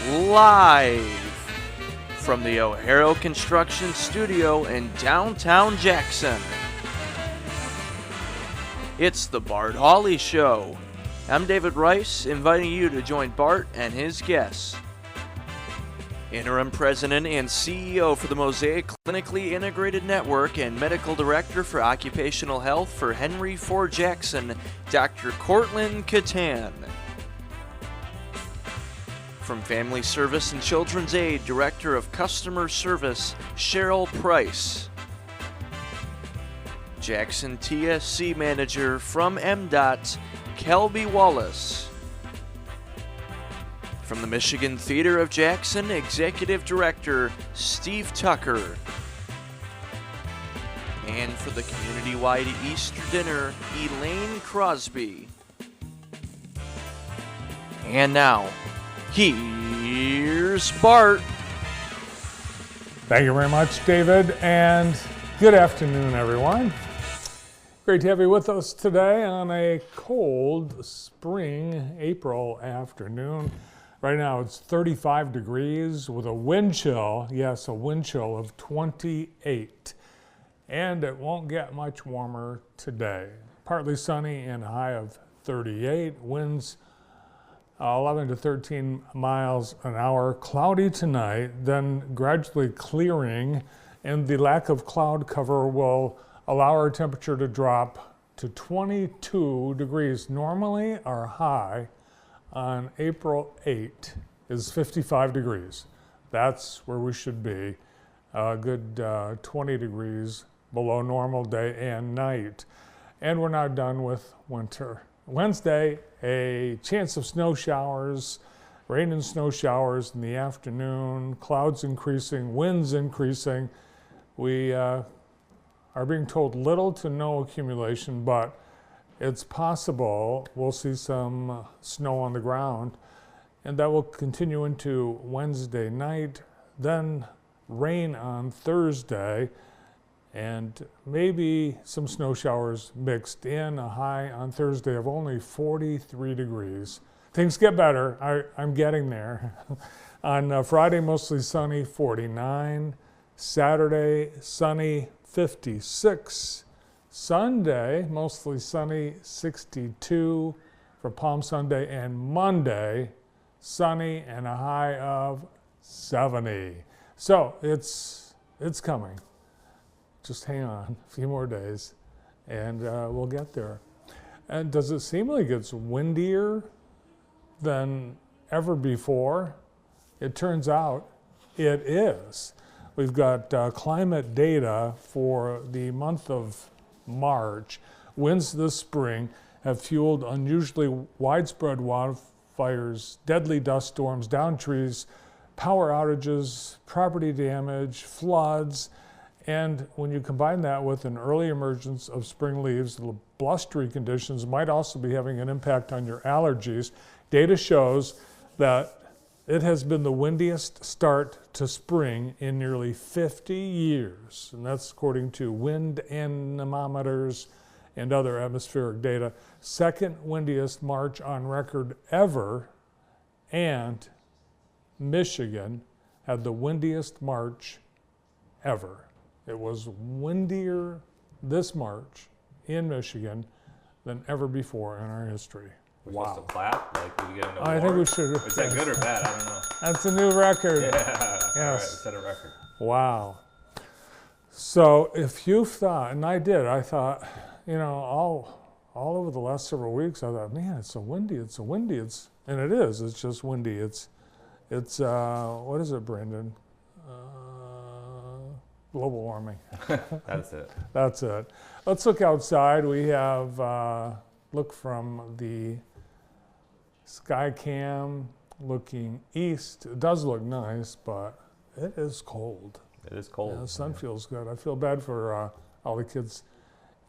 live from the O'Hara Construction Studio in downtown Jackson. It's the Bart Hawley Show. I'm David Rice, inviting you to join Bart and his guests. Interim President and CEO for the Mosaic Clinically Integrated Network and Medical Director for Occupational Health for Henry Ford Jackson, Dr. Cortland Catan. From Family Service and Children's Aid, Director of Customer Service, Cheryl Price. Jackson TSC Manager from MDOT, Kelby Wallace. From the Michigan Theater of Jackson, Executive Director, Steve Tucker. And for the community-wide Easter dinner, Elaine Crosby. And now, here's Bart. Thank you very much, David, and good afternoon, everyone. Great to have you with us today on a cold spring April afternoon. Right now it's 35 degrees with a wind chill, yes, a wind chill of 28. And it won't get much warmer today. Partly sunny and a high of 38. Winds 11 to 13 miles an hour. Cloudy tonight, then gradually clearing, and the lack of cloud cover will allow our temperature to drop to 22 degrees. Normally our high on April 8 is 55 degrees. That's where we should be. A good 20 degrees below normal day and night. And we're not done with winter. Wednesday, a chance of snow showers, rain and snow showers in the afternoon, clouds increasing, winds increasing. We are being told little to no accumulation, but it's possible we'll see some snow on the ground, and that will continue into Wednesday night, then rain on Thursday, and maybe some snow showers mixed in. A high on Thursday of only 43 degrees. Things get better. I'm getting there. On Friday, mostly sunny, 49. Saturday, sunny, 56. Sunday, mostly sunny, 62 for Palm Sunday, and Monday, sunny and a high of 70. So it's coming. Just hang on a few more days and we'll get there. And does it seem like it's windier than ever before? It turns out it is. We've got climate data for the month of March. Winds this spring have fueled unusually widespread wildfires, deadly dust storms, downed trees, power outages, property damage, floods, and when you combine that with an early emergence of spring leaves, the blustery conditions might also be having an impact on your allergies. Data shows that it has been the windiest start to spring in nearly 50 years, and that's according to wind anemometers and other atmospheric data. Second windiest March on record ever, and Michigan had the windiest March ever. It was windier this March in Michigan than ever before in our history. We're supposed to clap? Like, we get an award? I think we should. Is that good or bad? I don't know. That's a new record. Yeah. Yes. All right, we set a record. Wow. So if you thought, and I did, I thought, you know, all over the last several weeks, I thought, man, it's so windy, and it is. It's just windy. It's what is it, Brandon? Global warming. That's it. That's it. Let's look outside. We have look from the sky cam looking east. It does look nice, but it is cold. It is cold. Yeah, the sun feels good. I feel bad for all the kids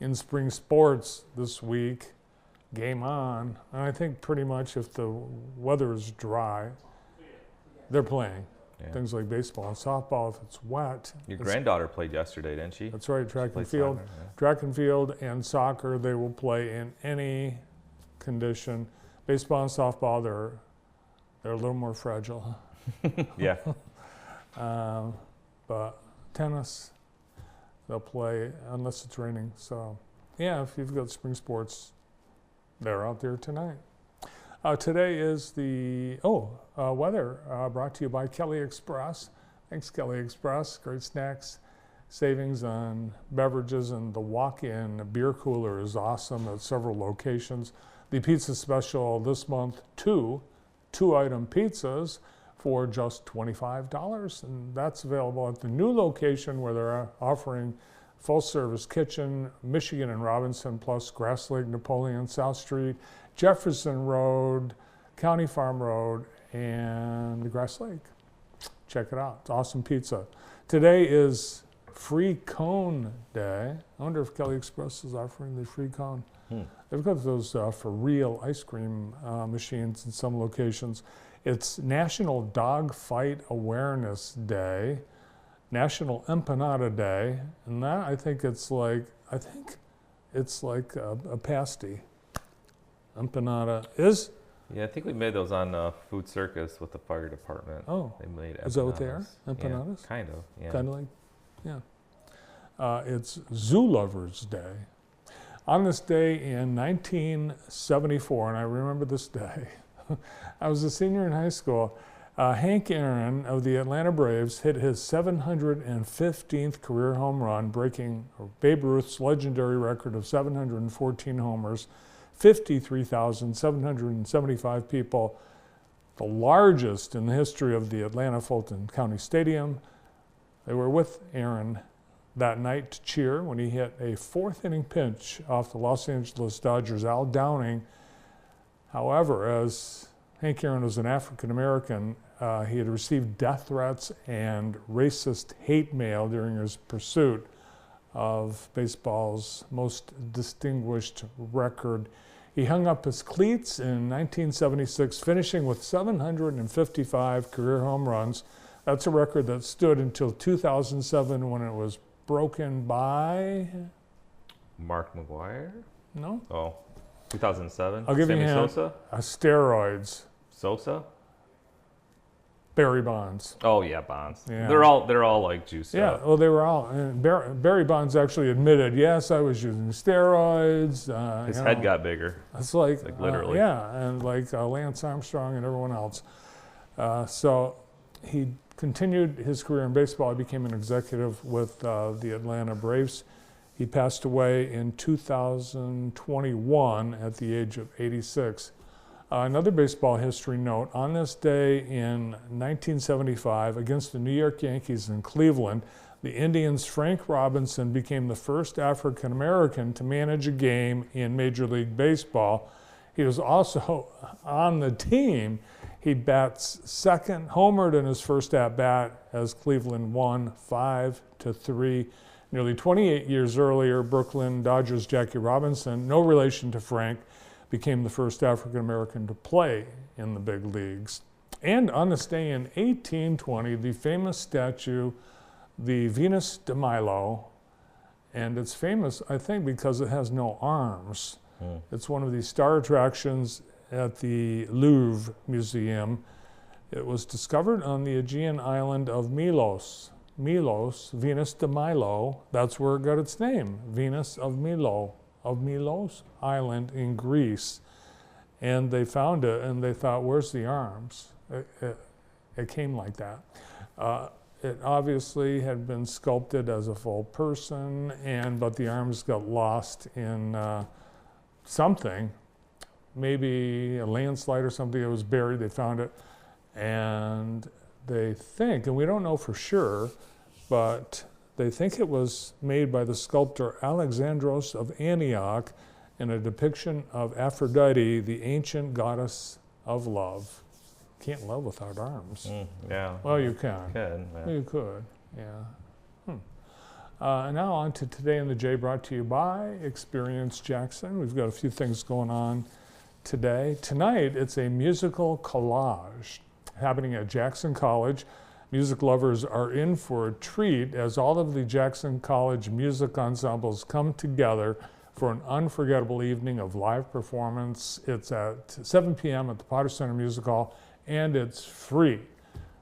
in spring sports this week. Game on. And I think pretty much if the weather is dry, they're playing. Yeah. Things like baseball and softball, if it's wet. Your granddaughter played yesterday, didn't she? That's right, track and field. Soccer, yeah. Track and field and soccer, they will play in any condition. Baseball and softball, they're a little more fragile. Yeah. But tennis, they'll play unless it's raining. So, yeah, if you've got spring sports, they're out there tonight. Today is the weather brought to you by Kelly Express. Thanks, Kelly Express. Great snacks, savings on beverages, and the walk-in beer cooler is awesome at several locations. The pizza special this month, two-item pizzas for just $25, and that's available at the new location where they're offering full-service kitchen, Michigan and Robinson, plus Grass Lake, Napoleon, South Street, Jefferson Road, County Farm Road, and Grass Lake. Check it out. It's awesome pizza. Today is Free Cone Day. I wonder if Kelly Express is offering the free cone. They've got those for real ice cream machines in some locations. It's National Dog Fight Awareness Day, National Empanada Day, and that I think it's like a pasty. Empanada is? Yeah, I think we made those on Food Circus with the fire department. Oh, they made empanadas. Is that what they are? Empanadas? Yeah, kind of. Yeah. Kind of like, yeah. It's Zoo Lovers Day. On this day in 1974, and I remember this day, I was a senior in high school. Hank Aaron of the Atlanta Braves hit his 715th career home run, breaking Babe Ruth's legendary record of 714 homers, 53,775 people, the largest in the history of the Atlanta Fulton County Stadium. They were with Aaron that night to cheer when he hit a fourth-inning pinch off the Los Angeles Dodgers' Al Downing. However, as Hank Aaron was an African-American, he had received death threats and racist hate mail during his pursuit of baseball's most distinguished record. He hung up his cleats in 1976, finishing with 755 career home runs. That's a record that stood until 2007 when it was broken by... Mark McGuire? No? Oh, 2007? I'll give you a Sammy hint. Sosa? Steroids. Sosa? Barry Bonds. Oh yeah, Bonds. Yeah. They're all like juiced Yeah, up. well, they were all. And Barry Bonds actually admitted, yes, I was using steroids. His head got bigger. It's like literally. yeah, and like Lance Armstrong and everyone else. So he continued his career in baseball. He became an executive with the Atlanta Braves. He passed away in 2021 at the age of 86. Another baseball history note, on this day in 1975, against the New York Yankees in Cleveland, the Indians' Frank Robinson became the first African-American to manage a game in Major League Baseball. He was also on the team. He bats second, homered in his first at-bat as Cleveland won 5-3. Nearly 28 years earlier, Brooklyn Dodgers' Jackie Robinson, no relation to Frank, became the first African-American to play in the big leagues. And on this day in 1820, the famous statue, the Venus de Milo, and it's famous, I think, because it has no arms. It's one of the star attractions at the Louvre Museum. It was discovered on the Aegean island of Milos. Milos, Venus de Milo, that's where it got its name, Venus of Milo. Of Milos Island in Greece, and they found it and they thought, where's the arms? It came like that. It obviously had been sculpted as a full person, but the arms got lost in something, maybe a landslide or something. It was buried, they found it, and they think, and we don't know for sure, but they think it was made by the sculptor Alexandros of Antioch in a depiction of Aphrodite, the ancient goddess of love. Can't love without arms. Yeah. Well, you can. You could, yeah. You could, yeah. Now on to Today in the J, brought to you by Experience Jackson. We've got a few things going on today. Tonight, it's a musical collage happening at Jackson College. Music lovers are in for a treat as all of the Jackson College music ensembles come together for an unforgettable evening of live performance. It's at 7 p.m. at the Potter Center Music Hall, and it's free.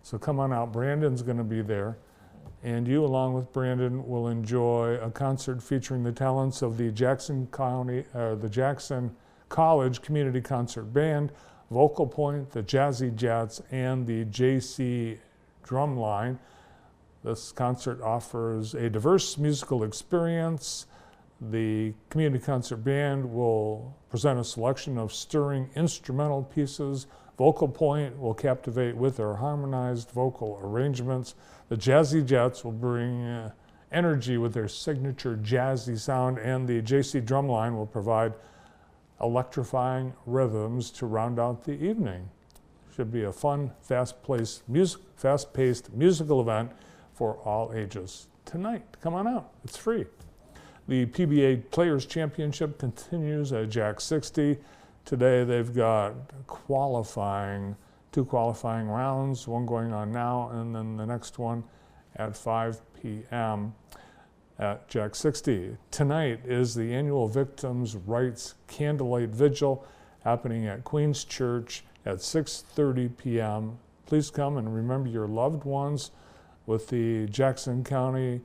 So come on out. Brandon's going to be there. And you, along with Brandon, will enjoy a concert featuring the talents of the Jackson College Community Concert Band, Vocal Point, the Jazzy Jets, and the JC Drumline. This concert offers a diverse musical experience. The Community Concert Band will present a selection of stirring instrumental pieces. Vocal Point will captivate with their harmonized vocal arrangements. The Jazzy Jets will bring energy with their signature jazzy sound, and the JC Drumline will provide electrifying rhythms to round out the evening. Should be a fun, fast-paced musical event for all ages. Tonight, come on out, it's free. The PBA Players Championship continues at Jack 60. Today they've got two qualifying rounds, one going on now and then the next one at 5 p.m. at Jack 60. Tonight is the annual Victims' Rights Candlelight Vigil happening at Queen's Church at 6:30 p.m. Please come and remember your loved ones with the Jackson County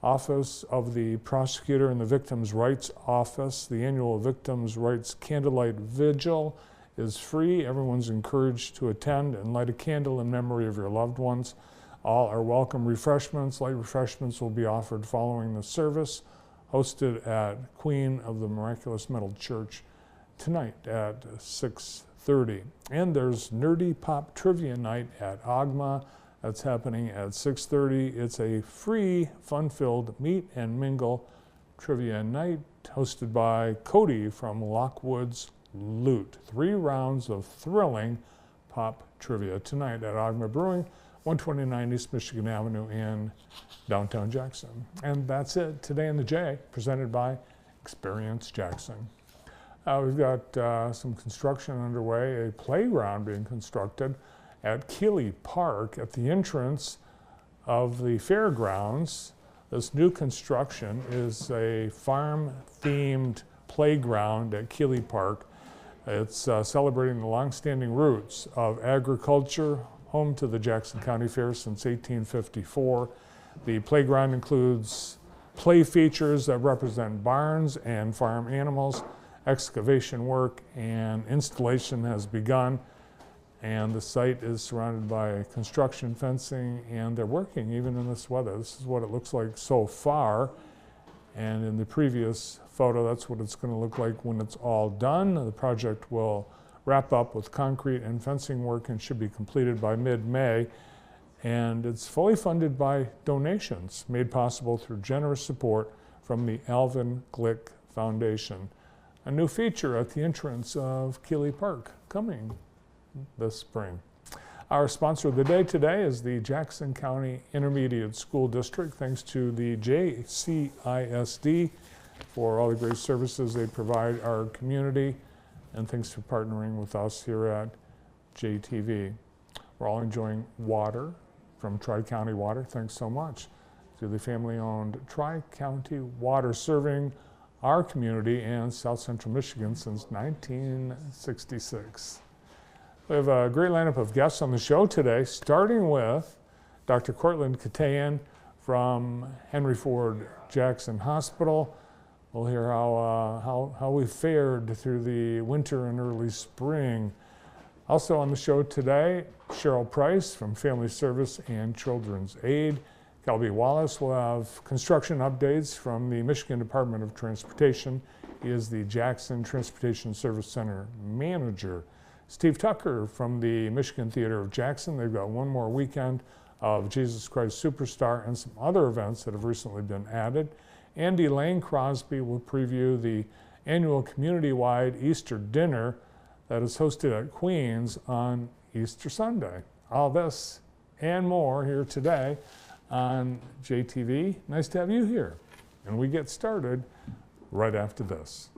Office of the Prosecutor and the Victims' Rights Office. The annual Victims' Rights Candlelight Vigil is free. Everyone's encouraged to attend and light a candle in memory of your loved ones. All are welcome refreshments. Light refreshments will be offered following the service, hosted at Queen of the Miraculous Metal Church tonight at 6:30. And there's Nerdy Pop Trivia Night at Agma. That's happening at 6:30. It's a free, fun-filled meet and mingle trivia night hosted by Cody from Lockwood's Loot. 3 rounds of thrilling pop trivia tonight at Agma Brewing, 129 East Michigan Avenue in downtown Jackson. And that's it today in the J, presented by Experience Jackson. We've got some construction underway, a playground being constructed at Keeley Park at the entrance of the fairgrounds. This new construction is a farm-themed playground at Keeley Park. It's celebrating the long-standing roots of agriculture, home to the Jackson County Fair since 1854. The playground includes play features that represent barns and farm animals. Excavation work and installation has begun, and the site is surrounded by construction fencing, and they're working even in this weather. This is what it looks like so far, and in the previous photo, that's what it's going to look like when it's all done. The project will wrap up with concrete and fencing work and should be completed by mid-May, and it's fully funded by donations made possible through generous support from the Alvin Glick Foundation. A new feature at the entrance of Keeley Park coming this spring. Our sponsor of the day today is the Jackson County Intermediate School District. Thanks to the JCISD for all the great services they provide our community, and thanks for partnering with us here at JTV. We're all enjoying water from Tri-County Water. Thanks so much to the family-owned Tri-County Water, serving our community and South Central Michigan since 1966. We have a great lineup of guests on the show today, starting with Dr. Cortland Katayan from Henry Ford Jackson Hospital. We'll hear how we fared through the winter and early spring. Also on the show today, Cheryl Price from Family Service and Children's Aid. Calby Wallace will have construction updates from the Michigan Department of Transportation. He is the Jackson Transportation Service Center manager. Steve Tucker from the Michigan Theater of Jackson. They've got one more weekend of Jesus Christ Superstar and some other events that have recently been added. Andy Lane Crosby will preview the annual community-wide Easter dinner that is hosted at Queens on Easter Sunday. All this and more here today on JTV. Nice to have you here. And we get started right after this.